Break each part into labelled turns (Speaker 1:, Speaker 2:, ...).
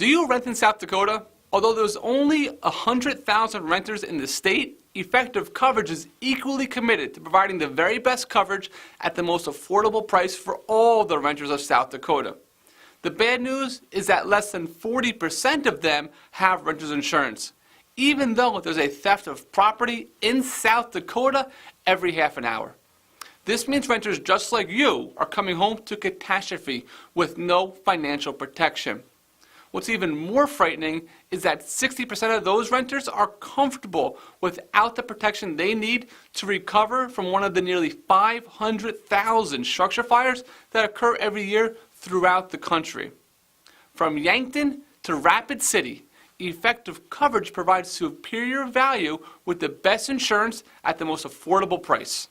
Speaker 1: Do you rent in South Dakota? Although there's only 100,000 renters in the state, Effective Coverage is equally committed to providing the very best coverage at the most affordable price for all the renters of South Dakota. The bad news is that less than 40% of them have renters insurance, even though there's a theft of property in South Dakota every half an hour. This means renters just like you are coming home to catastrophe with no financial protection. What's even more frightening is that 60% of those renters are comfortable without the protection they need to recover from one of the nearly 500,000 structure fires that occur every year throughout the country. From Yankton to Rapid City, Effective Coverage provides superior value with the best insurance at the most affordable price.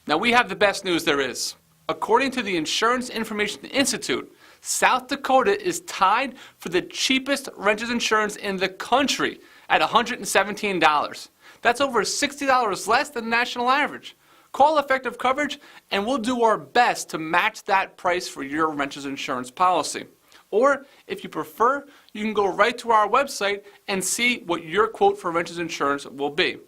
Speaker 1: Now we have the best news there is. According to the Insurance Information Institute, South Dakota is tied for the cheapest renters insurance in the country at $117. That's over $60 less than the national average. Call Effective Coverage and we'll do our best to match that price for your renters insurance policy. Or if you prefer, you can go right to our website and see what your quote for renters insurance will be.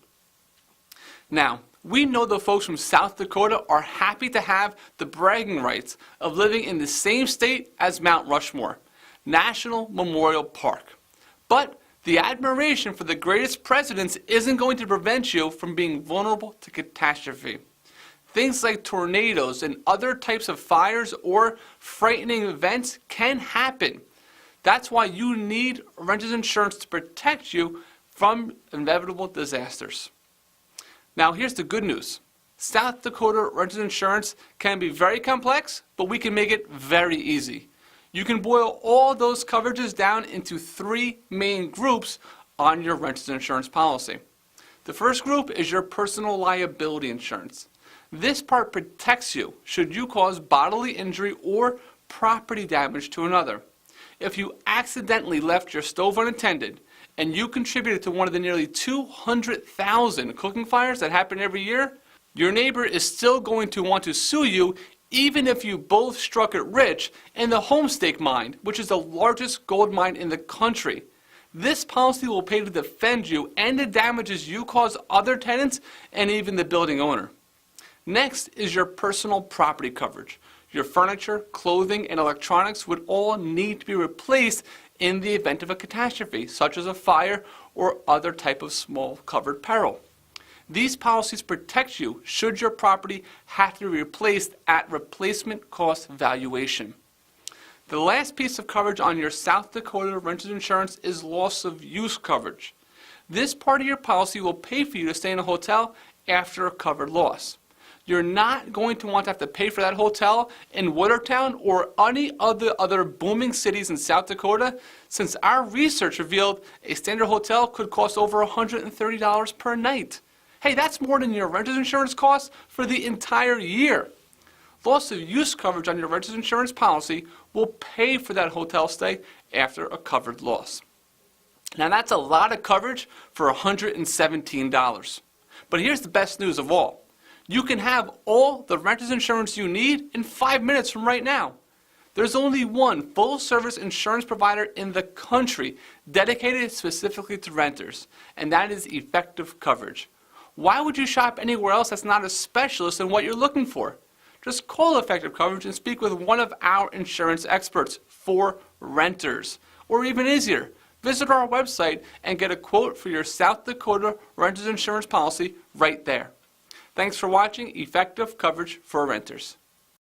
Speaker 1: Now, we know the folks from South Dakota are happy to have the bragging rights of living in the same state as Mount Rushmore, National Memorial Park. But the admiration for the greatest presidents isn't going to prevent you from being vulnerable to catastrophe. Things like tornadoes and other types of fires or frightening events can happen. That's why you need renters insurance to protect you from inevitable disasters. Now here's the good news. South Dakota renters insurance can be very complex, but we can make it very easy. You can boil all those coverages down into three main groups on your renters insurance policy. The first group is your personal liability insurance. This part protects you should you cause bodily injury or property damage to another. If you accidentally left your stove unattended, and you contributed to one of the nearly 200,000 cooking fires that happen every year, your neighbor is still going to want to sue you even if you both struck it rich in the Homestake mine, which is the largest gold mine in the country. This policy will pay to defend you and the damages you cause other tenants and even the building owner. Next is your personal property coverage. Your furniture, clothing, and electronics would all need to be replaced in the event of a catastrophe, such as a fire or other type of small covered peril. These policies protect you should your property have to be replaced at replacement cost valuation. The last piece of coverage on your South Dakota renters insurance is loss of use coverage. This part of your policy will pay for you to stay in a hotel after a covered loss. You're not going to want to have to pay for that hotel in Watertown or any other booming cities in South Dakota, since our research revealed a standard hotel could cost over $130 per night. Hey, that's more than your renter's insurance costs for the entire year. Loss of use coverage on your renter's insurance policy will pay for that hotel stay after a covered loss. Now that's a lot of coverage for $117. But here's the best news of all. You can have all the renter's insurance you need in 5 minutes from right now. There's only one full-service insurance provider in the country dedicated specifically to renters, and that is Effective Coverage. Why would you shop anywhere else that's not a specialist in what you're looking for? Just call Effective Coverage and speak with one of our insurance experts for renters. Or even easier, visit our website and get a quote for your South Dakota renter's insurance policy right there. Thanks for watching Effective Coverage for Renters.